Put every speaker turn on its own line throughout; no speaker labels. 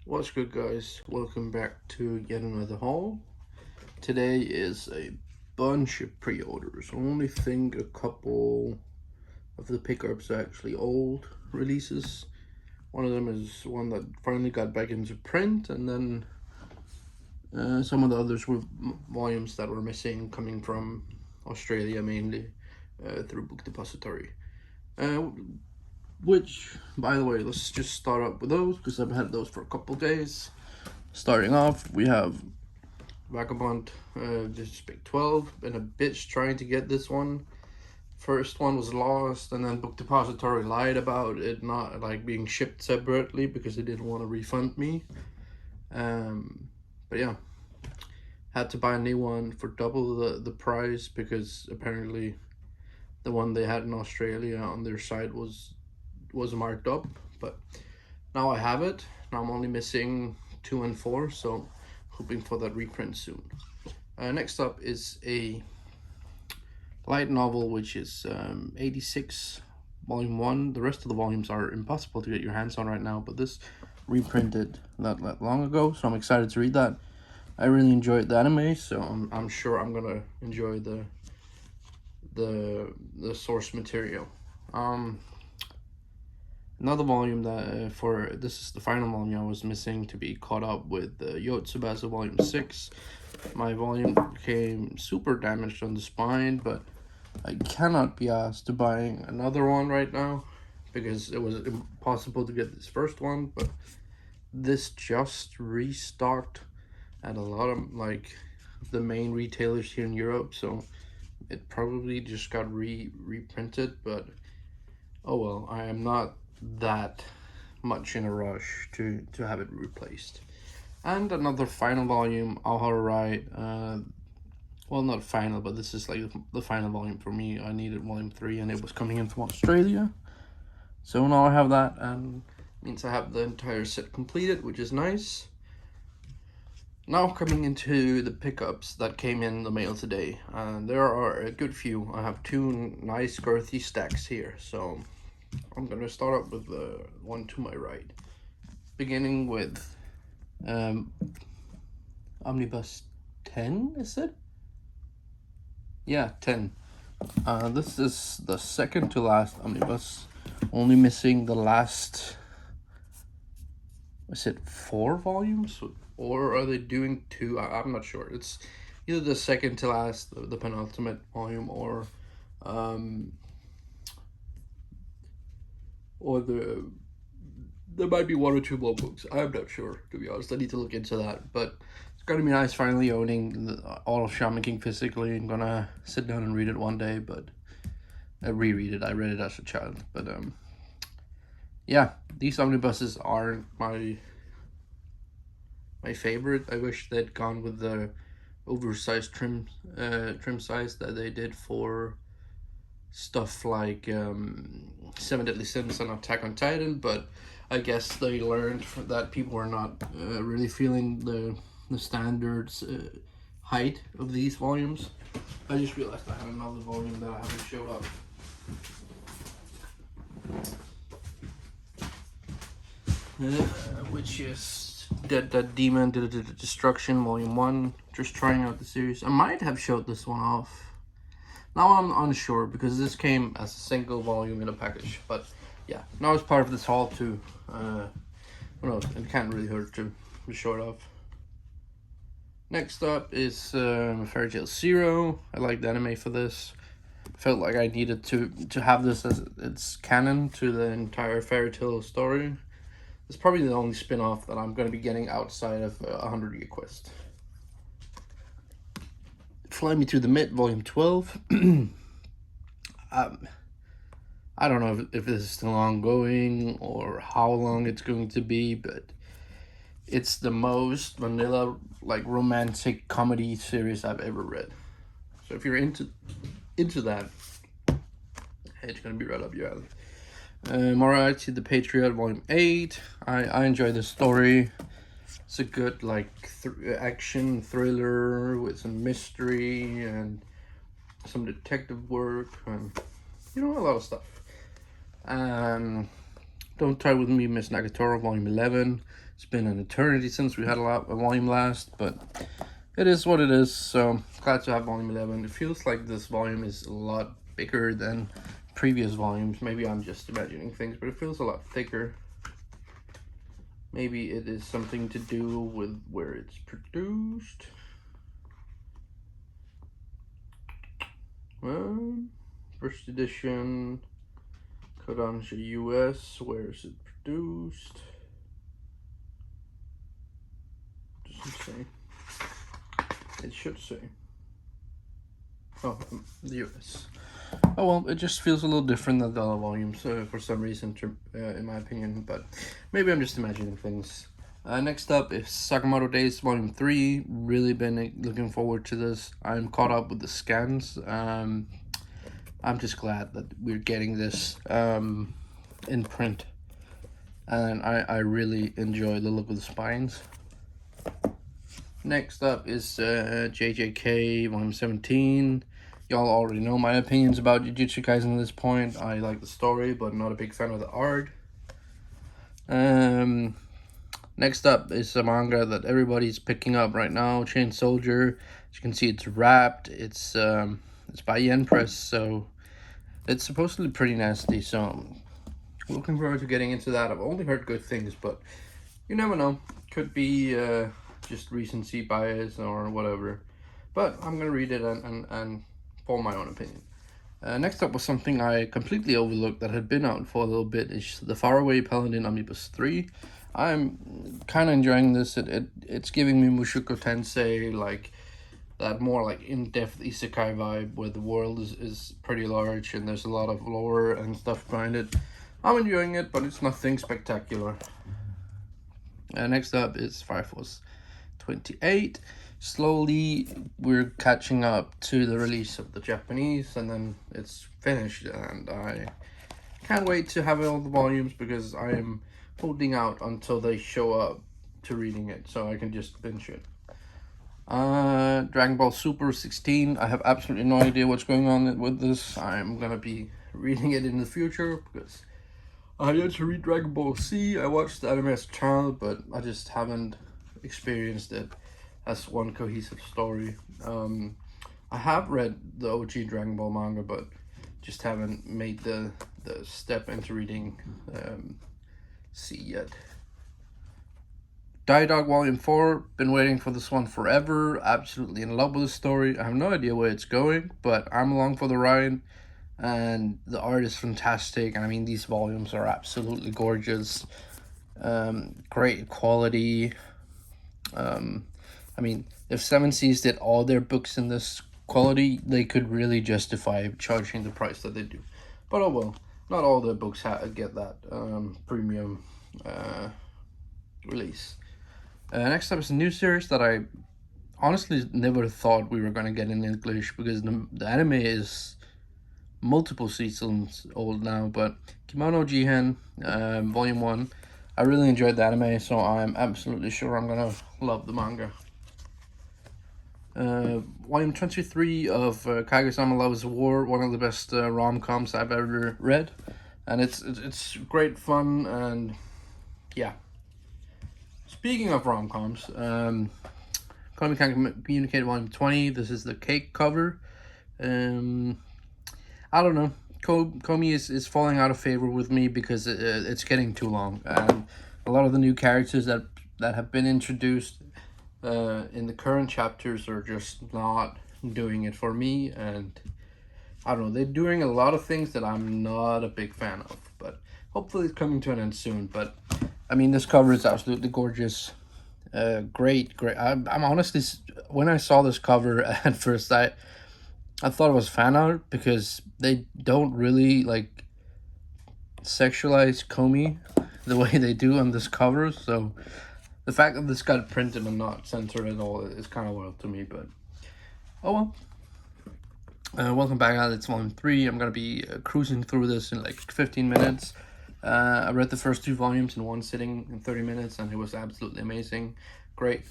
What's good, guys? Welcome back to yet another haul. Today is a bunch of pre-orders. Only think a couple of the pickups are actually old releases. One of them is one that finally got back into print, and then some of the others were volumes that were missing, coming from Australia mainly through Book Depository. Which, by the way, let's just start up with those because I've had those for a couple days. Starting off, we have Vagabond, just Big 12. Been a bitch trying to get this one. First one was lost, and then Book Depository lied about it not like being shipped separately because they didn't want to refund me. But yeah, had to buy a new one for double the price because apparently the one they had in Australia on their site was marked up. But now I have it. Now I'm only missing 2 and 4, so hoping for that reprint soon. Next up is a light novel, which is 86 volume 1. The rest of the volumes are impossible to get your hands on right now, but this reprinted not that long ago, so I'm excited to read that. I really enjoyed the anime, so I'm sure I'm gonna enjoy the source material. Another volume that this is the final volume I was missing to be caught up with, Yotsubasa Volume 6. My volume became super damaged on the spine, but I cannot be asked to buying another one right now because it was impossible to get this first one. But this just restocked at a lot of like the main retailers here in Europe, so it probably just got reprinted. But oh well, I am not that much in a rush to have it replaced. And another final volume, Alright, well, not final, but this is like the final volume for me. I needed volume 3 and it was coming in from Australia, so now I have that, and means I have the entire set completed, which is nice. Now coming into the pickups that came in the mail today, and there are a good few. I have 2 nice girthy stacks here, so I'm gonna start up with the one to my right, beginning with Omnibus 10, is it? Yeah, 10. This is the second to last omnibus, only missing the last, is it 4 volumes? Or are they doing 2? I'm not sure. It's either the second to last, the penultimate volume, or there might be 1 or 2 more books. I'm not sure, to be honest. I need to look into that. But it's gonna be nice finally owning all of Shaman King physically. I'm gonna sit down and read it one day, but reread it. I read it as a child, but yeah, these omnibuses aren't my favorite. I wish they'd gone with the oversized trim size that they did for stuff like 7 Deadly Sins and Attack on Titan, but I guess they learned that people were not really feeling the standards height of these volumes. I just realized I have another volume that I haven't showed up. Which is Dead Demon Did a Destruction Volume 1. Just trying out the series. I might have showed this one off. Now I'm unsure because this came as a single volume in a package. But yeah, now it's part of this haul too. Well, it can't really hurt to show it off. Next up is Fairy Tail Zero. I like the anime for this. Felt like I needed to have this as its canon to the entire fairy tale story. It's probably the only spin-off that I'm going to be getting outside of 100 Year Quest. Fly Me to the Mid, Volume 12. I don't know if this is still ongoing or how long it's going to be, but it's the most vanilla, like, romantic comedy series I've ever read. So if you're into that, it's going to be right up your alley. Moriarty the Patriot, Volume 8. I enjoy the story. It's a good, like, action thriller with some mystery and some detective work and, you know, a lot of stuff. Don't Try With Me, Miss Nagatora, Volume 11. It's been an eternity since we had a volume last, but it is what it is. So glad to have volume 11. It feels like this volume is a lot bigger than previous volumes. Maybe I'm just imagining things, but it feels a lot thicker. Maybe it is something to do with where it's produced. First edition, Kodansha US. Where is it produced? Doesn't say. It should say. Oh, the US. Oh well, it just feels a little different than the other volumes for some reason, in my opinion. But maybe I'm just imagining things. Next up is Sakamoto Days Volume 3. Really been looking forward to this. I'm caught up with the scans. I'm just glad that we're getting this in print. And I really enjoy the look of the spines. Next up is JJK Volume 17. Y'all already know my opinions about Jujutsu Kaisen at this point. I like the story, but not a big fan of the art. Next up is a manga that everybody's picking up right now, Chain Soldier. As you can see, it's wrapped. It's by Yen Press, so it's supposedly pretty nasty. So I'm looking forward to getting into that. I've only heard good things, but you never know. Could be just recency bias or whatever. But I'm gonna read it and form my own opinion. Next up was something I completely overlooked that had been out for a little bit. Is the Faraway Paladin Omnibus 3. I'm kind of enjoying this. It's giving me Mushoku Tensei, like that more like in-depth isekai vibe where the world is pretty large and there's a lot of lore and stuff behind it. I'm enjoying it, but it's nothing spectacular. Next up is Fire Force 28. Slowly we're catching up to the release of the Japanese, and then it's finished, and I can't wait to have all the volumes because I am holding out until they show up to reading it so I can just binge it. Dragon Ball Super 16. I have absolutely no idea what's going on with this. I'm gonna be reading it in the future because I had to read Dragon Ball Z. I watched the anime as a child, but I just haven't experienced it as one cohesive story. I have read the OG Dragon Ball manga, but just haven't made the step into reading C yet. Dog Volume 4, been waiting for this one forever. Absolutely in love with the story. I have no idea where it's going, but I'm along for the ride. And the art is fantastic. I mean, these volumes are absolutely gorgeous. Great quality. I mean, if 7Seas did all their books in this quality, they could really justify charging the price that they do. But oh well, not all their books get that premium release. Next up is a new series that I honestly never thought we were going to get in English because the anime is multiple seasons old now, but Kimono Jihen Volume 1. I really enjoyed the anime, so I'm absolutely sure I'm gonna love the manga. Volume 23 of Kaguya-sama Loves War, one of the best rom-coms I've ever read, and it's great fun. And yeah, speaking of rom-coms, Komi Can Communicate Volume 20. This is the cake cover. I don't know. Komi is falling out of favor with me because it's getting too long, and a lot of the new characters that have been introduced in the current chapters are just not doing it for me. And I don't know, they're doing a lot of things that I'm not a big fan of, but hopefully it's coming to an end soon. But I mean, this cover is absolutely gorgeous. Great. I'm honestly, when I saw this cover at first, I thought it was fan art because they don't really like sexualize Komi the way they do on this cover. So the fact that this got printed and not censored at all is kind of wild to me. But oh well. Welcome back, it's Volume 3. I'm gonna be cruising through this in like 15 minutes. I read the first 2 volumes in one sitting in 30 minutes, and it was absolutely amazing. Great,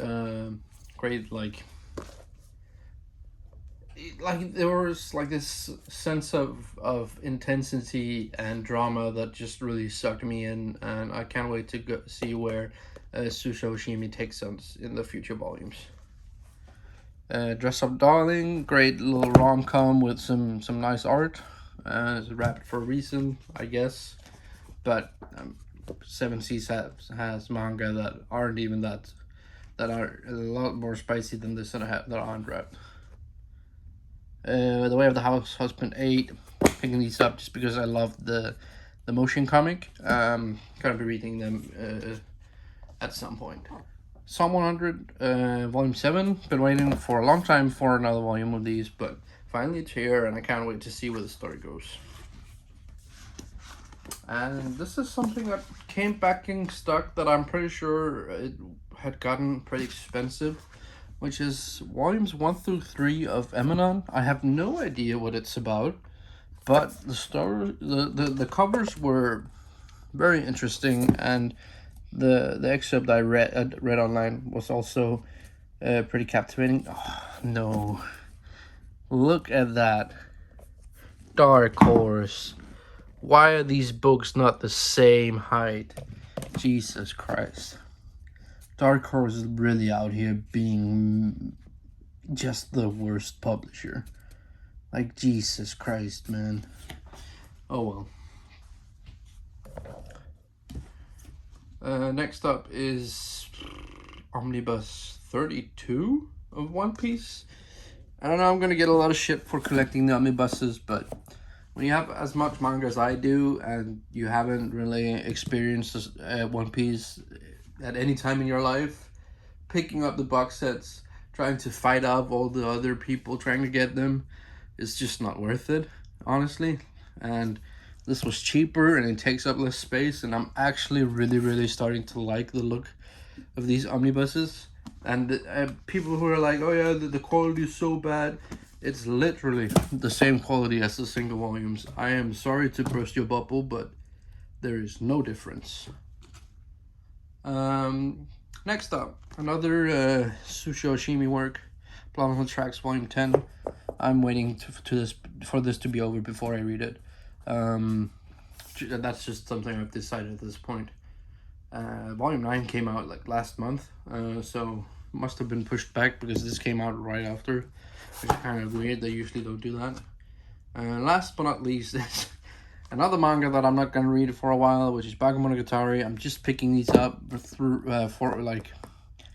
like there was like this sense of intensity and drama that just really sucked me in, and I can't wait to see where Susho Oshimi takes us in the future volumes. Dress Up Darling, great little rom-com with some nice art. It's wrapped for a reason, I guess. But Seven Seas has manga that aren't even that are a lot more spicy than this that aren't wrapped. The Way of the House Husband 8, picking these up just because I love the motion comic. Gonna be reading them at some point. Psalm 100, Volume 7. Been waiting for a long time for another volume of these, but finally it's here, and I can't wait to see where the story goes. And this is something that came back in stock that I'm pretty sure it had gotten pretty expensive, which is volumes 1 through 3 of Eminon. I have no idea what it's about, but the story, the covers were very interesting, and the excerpt I read online was also pretty captivating. Oh, no, look at that. Dark Horse. Why are these books not the same height? Jesus Christ. Dark Horse is really out here being just the worst publisher. Like, Jesus Christ, man. Oh well. Next up is Omnibus 32 of One Piece. I don't know, I'm gonna get a lot of shit for collecting the omnibuses, but when you have as much manga as I do and you haven't really experienced One Piece at any time in your life, picking up the box sets, trying to fight off all the other people trying to get them, is just not worth it, honestly. And this was cheaper and it takes up less space, and I'm actually really starting to like the look of these omnibuses. And people who are like, oh yeah, the quality is so bad, it's literally the same quality as the single volumes. I am sorry to burst your bubble, but there is no difference. Next up, another Susho Oshimi work, Blood on the Tracks Volume 10. I'm waiting for this to be over before I read it. That's just something I've decided at this point. Volume 9 came out like last month, so must have been pushed back because this came out right after, which is kind of weird. They usually don't do that. Last but not least is another manga that I'm not gonna read for a while, which is Vagabond. I'm just picking these up through for like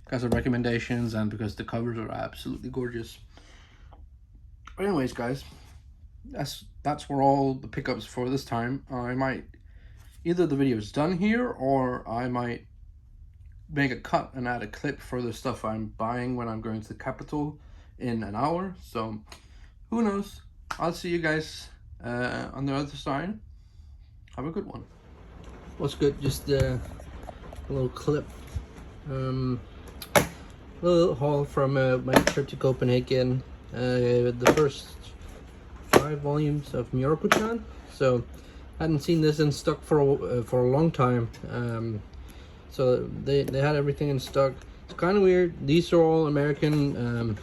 because of recommendations and because the covers are absolutely gorgeous. But anyways, guys, that's where all the pickups for this time. I might either the video is done here, or I might make a cut and add a clip for the stuff I'm buying when I'm going to the capital in an hour. So who knows? I'll see you guys on the other side. Have a good one. What's good? Just a little clip. Little haul from my trip to Copenhagen. The first 5 volumes of Miroku-chan. So I hadn't seen this in stock for a long time. So they had everything in stock. It's kind of weird. These are all American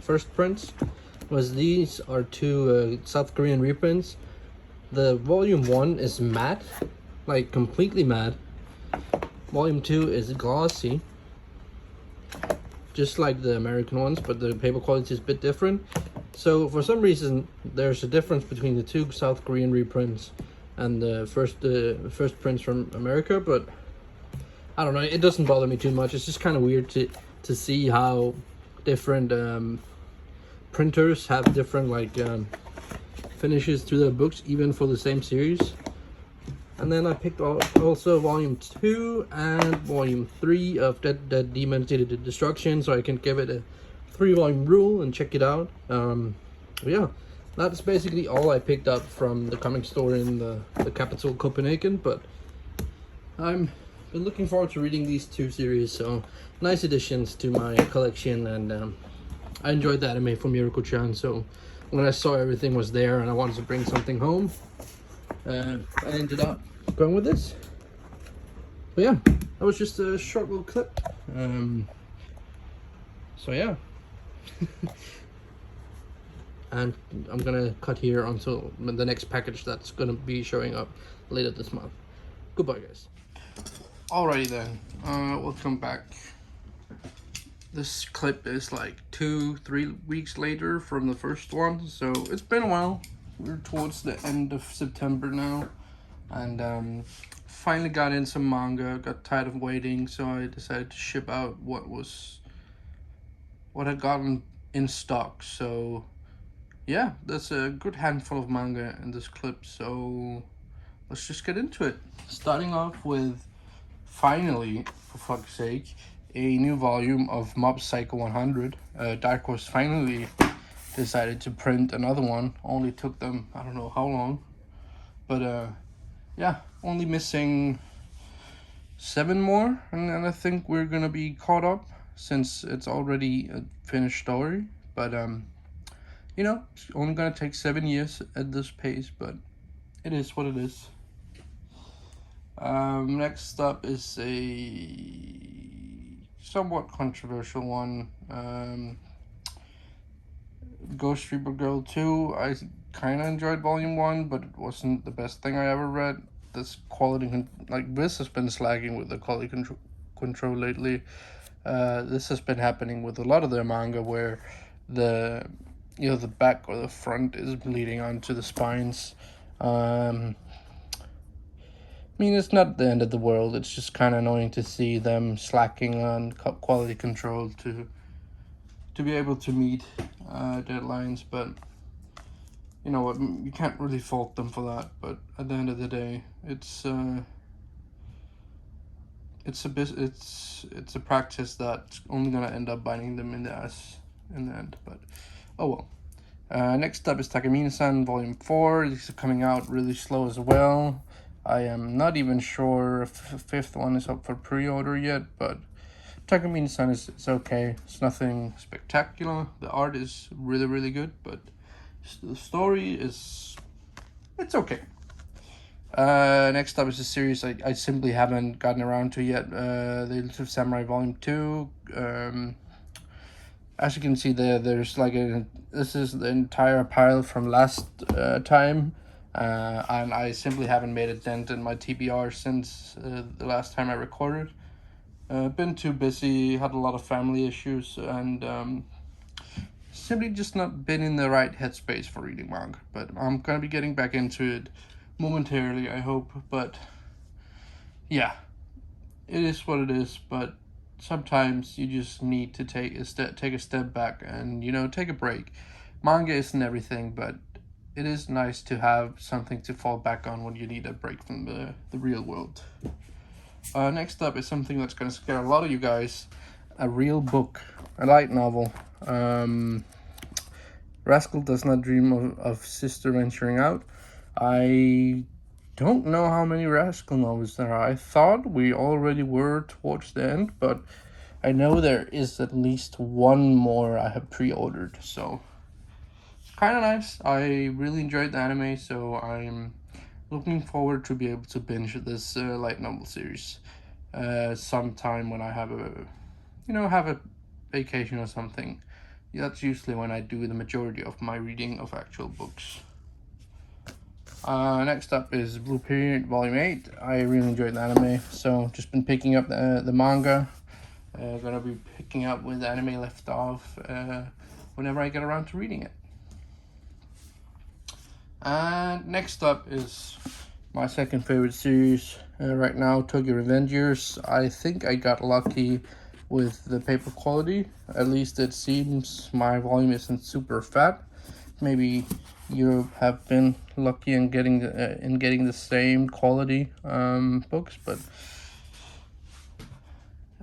first prints. These are 2 South Korean reprints. The volume 1 is matte, like completely matte. Volume 2 is glossy, just like the American ones, but the paper quality is a bit different. So for some reason, there's a difference between the 2 South Korean reprints and the first prints from America, but I don't know, it doesn't bother me too much. It's just kind of weird to see how different printers have different like finishes to their books, even for the same series. And then I picked also volume 2 and volume 3 of Dead Demons Did Destruction, so I can give it a 3-volume rule and check it out. Yeah, that's basically all I picked up from the comic store in the capital Copenhagen, but I'm been looking forward to reading these 2 series, so nice additions to my collection. And I enjoyed the anime from Miroku-chan, so when I saw everything was there and I wanted to bring something home, I ended up going with this. But yeah, that was just a short little clip. So yeah. And I'm gonna cut here until the next package that's gonna be showing up later this month. Goodbye, guys. Alrighty then, welcome back. This clip is like 2-3 weeks later from the first one, so it's been a while. We're towards the end of September now, and finally got in some manga. Got tired of waiting, so I decided to ship out what had gotten in stock. So yeah, that's a good handful of manga in this clip, so let's just get into it. Starting off with, finally, for fuck's sake, a new volume of Mob Psycho 100. Dark Horse finally decided to print another one. Only took them, I don't know how long. But yeah, only missing 7 more, and then I think we're gonna be caught up since it's already a finished story. But you know, it's only gonna take 7 years at this pace, but it is what it is. Next up is a somewhat controversial one. Ghost Reaper Girl 2. I kind of enjoyed Volume 1, but it wasn't the best thing I ever read. This quality, this has been slagging with the quality control lately. This has been happening with a lot of their manga where the back or the front is bleeding onto the spines. I mean, it's not the end of the world. It's just kind of annoying to see them slacking on quality control to be able to meet deadlines. But you know what? You can't really fault them for that. But at the end of the day, it's a practice that's only gonna end up biting them in the ass in the end. But oh well. Next up is Takamina-San Volume 4. These are coming out really slow as well. I am not even sure if the 5th one is up for pre-order yet, but Takamina-San is okay. It's nothing spectacular. The art is really, really good, but the story is... it's okay. Next up is a series I simply haven't gotten around to yet. The Little Samurai Volume 2. As you can see there's like this is the entire pile from last time. And I simply haven't made a dent in my TBR since the last time I recorded. Been too busy, had a lot of family issues, and simply just not been in the right headspace for reading manga. But I'm gonna be getting back into it momentarily, I hope. But yeah, it is what it is. But sometimes you just need to take a step back and, you know, take a break. Manga isn't everything, but it is nice to have something to fall back on when you need a break from the real world. Next up is something that's going to scare a lot of you guys. A real book. A light novel. Rascal Does Not Dream of Sister Venturing Out. I don't know how many Rascal novels there are. I thought we already were towards the end, but I know there is at least one more I have pre-ordered, so it's kind of nice. I really enjoyed the anime, so I'm looking forward to be able to binge this light novel series sometime when I have a vacation or something. That's usually when I do the majority of my reading of actual books. Next up is Blue Period Volume 8. I really enjoyed the anime, so just been picking up the manga. Gonna be picking up where the anime left off whenever I get around to reading it. And next up is my second favorite series right now, Tokyo Avengers. I think I got lucky with the paper quality. At least it seems my volume isn't super fat. Maybe you have been lucky in getting the same quality books, but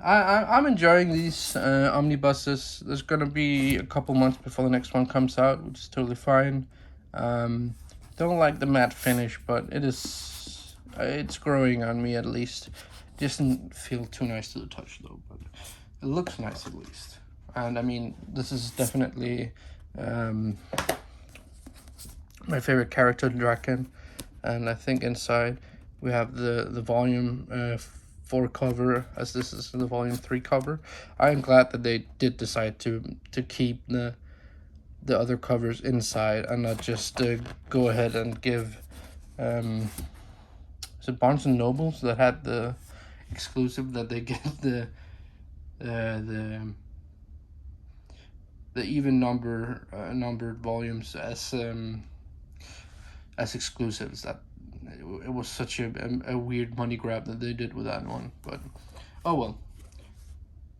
I'm enjoying these omnibuses. There's gonna be a couple months before the next one comes out, which is totally fine. Don't like the matte finish, but it's growing on me at least. Doesn't feel too nice to the touch though, but it looks nice at least. And I mean, this is definitely my favorite character, Draken. And I think inside we have the volume 4 cover, as this is the volume 3 cover. I am glad that they did decide to keep the other covers inside and not just go ahead and give is it Barnes and Nobles that had the exclusive that they get the even numbered volumes as exclusives. That it was such a weird money grab that they did with that one, but oh well.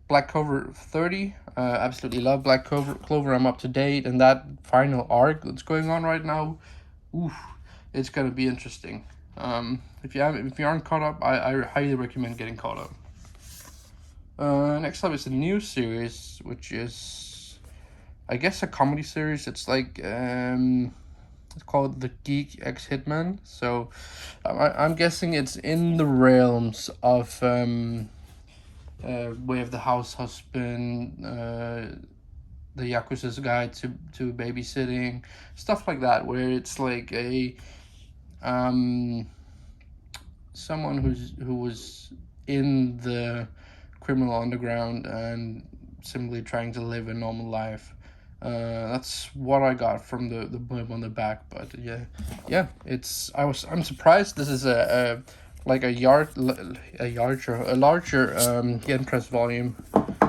Black Clover 30, absolutely love Black Clover. I'm up to date, and that final arc that's going on right now, oof, it's gonna be interesting. If you aren't caught up, I highly recommend getting caught up. Next up is a new series, which is, I guess, a comedy series. It's like it's called the Geek X Hitman. So I'm guessing it's in the realms of Way of the House Husband, the Yakuza's Guide to Babysitting, stuff like that, where it's like a someone who was in the criminal underground and simply trying to live a normal life. That's what I got from the blurb on the back, but yeah, I'm surprised this is a larger yen press volume,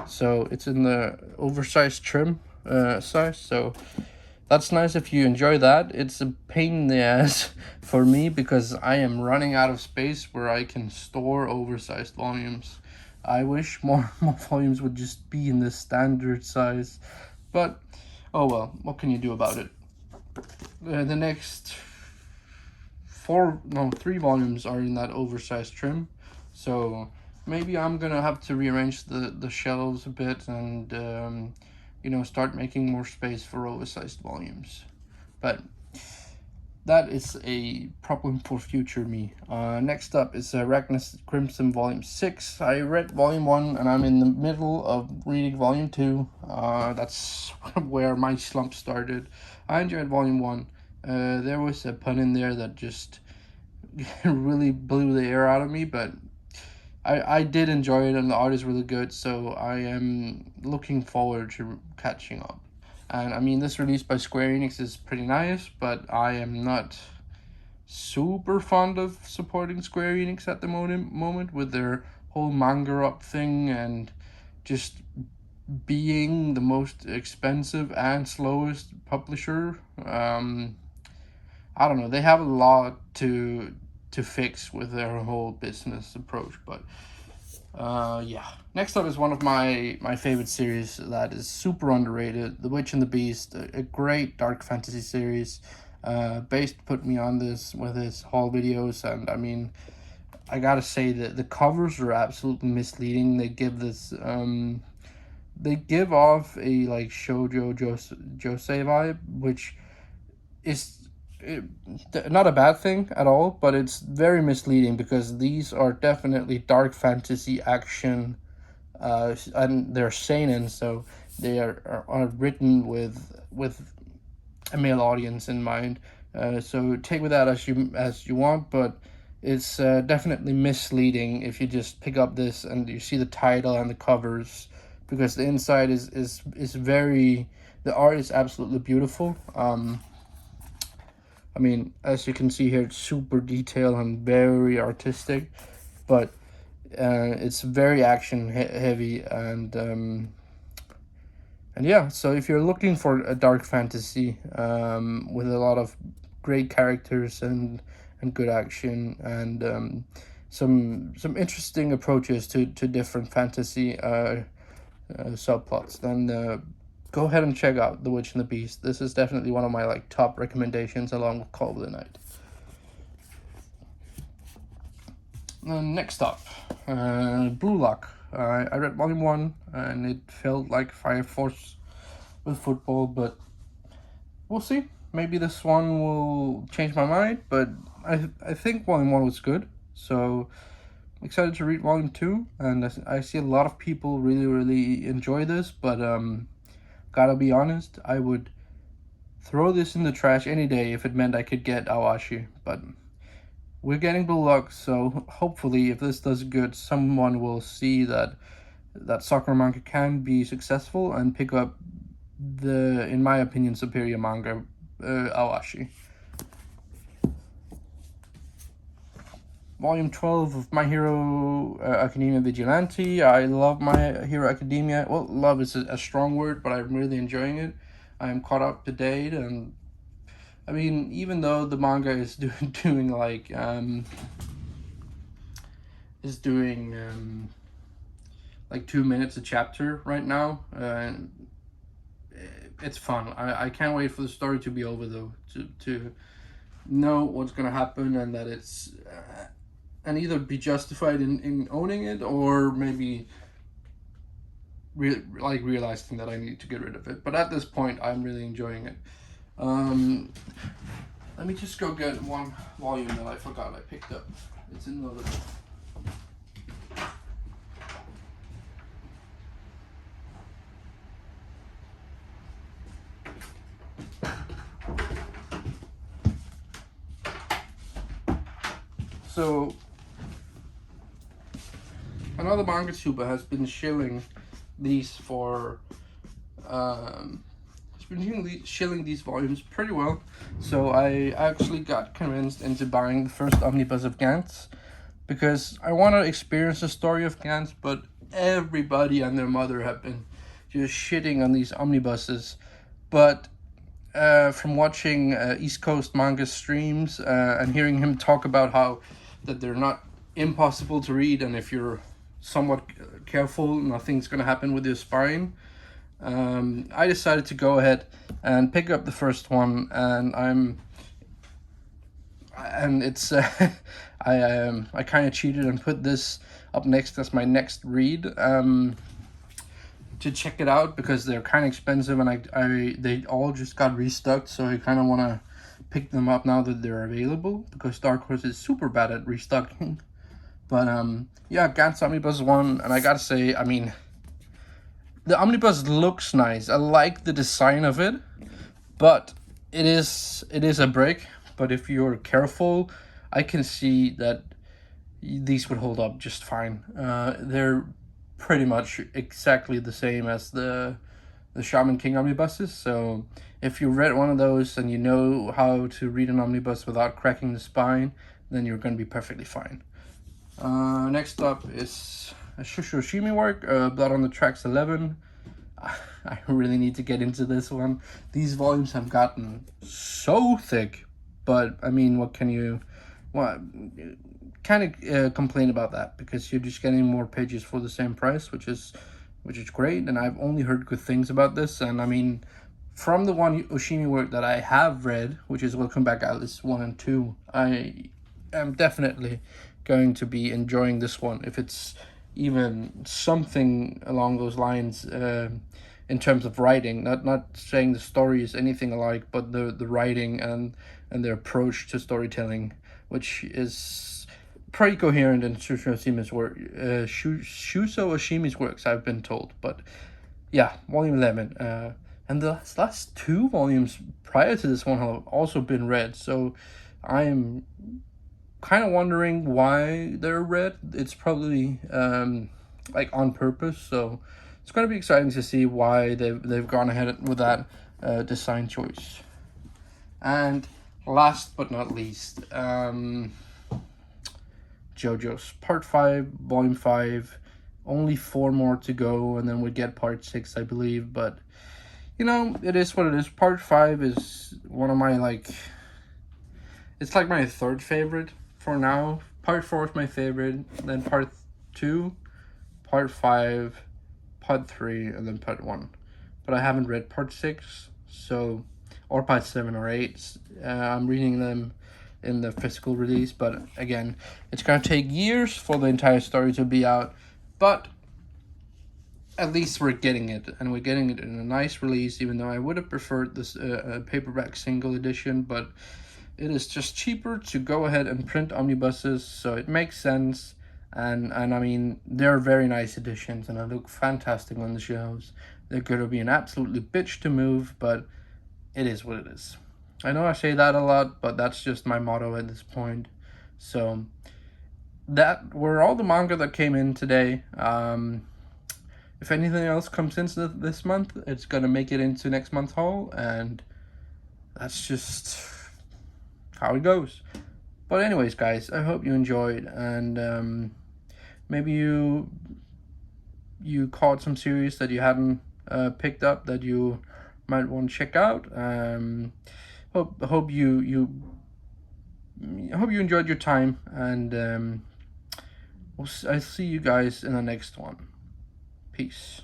so it's in the oversized trim size. So that's nice if you enjoy that. It's a pain in the ass for me because I am running out of space where I can store oversized volumes. I wish more volumes would just be in the standard size, but oh well, what can you do about it? The next 3 volumes are in that oversized trim, so maybe I'm gonna have to rearrange the shelves a bit and start making more space for oversized volumes, but that is a problem for future me. Next up is Arachnus Crimson Volume 6. I read Volume 1 and I'm in the middle of reading Volume 2. That's where my slump started. I enjoyed Volume 1. There was a pun in there that just really blew the air out of me, but I did enjoy it, and the art is really good, so I am looking forward to catching up. And I mean, this release by Square Enix is pretty nice, but I am not super fond of supporting Square Enix at the moment with their whole manga up thing and just being the most expensive and slowest publisher. I don't know, they have a lot to fix with their whole business approach, but yeah. Next up is one of my favorite series that is super underrated, The Witch and the Beast, a great dark fantasy series. Based put me on this with his haul videos, and I mean, I gotta say that the covers are absolutely misleading. They give this they give off a like shoujo josei vibe, which is not a bad thing at all, but it's very misleading because these are definitely dark fantasy action, and they're seinen, so they are written with a male audience in mind. So take with that as you want, but it's definitely misleading if you just pick up this and you see the title and the covers, because the inside is very, the art is absolutely beautiful. I mean, as you can see here, it's super detailed and very artistic, but it's very action heavy, and yeah. So if you're looking for a dark fantasy with a lot of great characters and good action and some interesting approaches to different fantasy subplots, then go ahead and check out The Witch and the Beast. This is definitely one of my like top recommendations, along with Call of the Night. Next up, Blue Lock. I read Volume 1 and it felt like Fire Force with football, but we'll see. Maybe this one will change my mind, but I think Volume 1 was good, so excited to read Volume 2, and I see a lot of people really enjoy this, but gotta be honest, I would throw this in the trash any day if it meant I could get Awashi, but we're getting Blue Lock, so hopefully if this does good, someone will see that soccer manga can be successful and pick up the, in my opinion, superior manga, Awashi. Volume 12 of My Hero Academia Vigilante. I love My Hero Academia. Well, love is a strong word, but I'm really enjoying it. I am caught up to date, and I mean, even though the manga is doing like like 2 minutes a chapter right now, it's fun. I can't wait for the story to be over though, to know what's gonna happen, and that it's and either be justified in owning it, or maybe realizing that I need to get rid of it. But at this point, I'm really enjoying it. Let me just go get one volume that I forgot I picked up. It's in the little... So, another manga tuber has been shilling these for... shilling these volumes pretty well. So I actually got convinced into buying the first omnibus of Gantz, because I want to experience the story of Gantz, but everybody and their mother have been just shitting on these omnibuses. But from watching East Coast manga streams and hearing him talk about how that they're not impossible to read, and if you're somewhat careful, nothing's going to happen with your spine, I decided to go ahead and pick up the first one, and it's I kind of cheated and put this up next as my next read to check it out, because they're kind of expensive, and they all just got restocked, so I kind of want to pick them up now that they're available, because Dark Horse is super bad at restocking. But yeah, Gantz Omnibus 1, and I gotta say, I mean, the omnibus looks nice. I like the design of it, but it is a brick. But if you're careful, I can see that these would hold up just fine. They're pretty much exactly the same as the Shaman King omnibuses. So if you read one of those and you know how to read an omnibus without cracking the spine, then you're going to be perfectly fine. Next up is a Shusho Shimi work, Blood on the Tracks 11. I really need to get into this one. These volumes have gotten so thick, but I mean, what can you... Well, kind of complain about that, because you're just getting more pages for the same price, which is great, and I've only heard good things about this. And I mean, from the one Oshimi work that I have read, which is Welcome Back Alice 1 and 2, I am definitely going to be enjoying this one, if it's even something along those lines, in terms of writing. Not saying the story is anything alike, but the writing and the approach to storytelling, which is pretty coherent in Shuso Oshimi's work. Shuso Oshimi's works, I've been told. But yeah, volume 11. And the last two volumes prior to this one have also been read, so I am kind of wondering why they're red. It's probably like on purpose, so it's going to be exciting to see why they've gone ahead with that design choice. And last but not least, Jojo's Part 5, Volume 5. Only 4 more to go, and then we get Part 6, I believe. But you know, it is what it is. Part 5 is one of my it's like my third favorite for now. Part 4 is my favorite, then Part 2, Part 5, Part 3, and then Part 1. But I haven't read Part 6, so, or Part 7 or 8. I'm reading them in the physical release, but again, it's gonna take years for the entire story to be out. But at least we're getting it, and we're getting it in a nice release, even though I would have preferred this paperback single edition, but it is just cheaper to go ahead and print omnibuses, so it makes sense. And I mean, they're very nice editions, and they look fantastic on the shelves. They're going to be an absolutely bitch to move, but it is what it is. I know I say that a lot, but that's just my motto at this point. So that were all the manga that came in today. If anything else comes into this month, it's going to make it into next month's haul, and that's just how it goes. But anyways, guys, I hope you enjoyed, and maybe you caught some series that you hadn't picked up that you might want to check out. Hope you enjoyed your time, and I'll see you guys in the next one. Peace.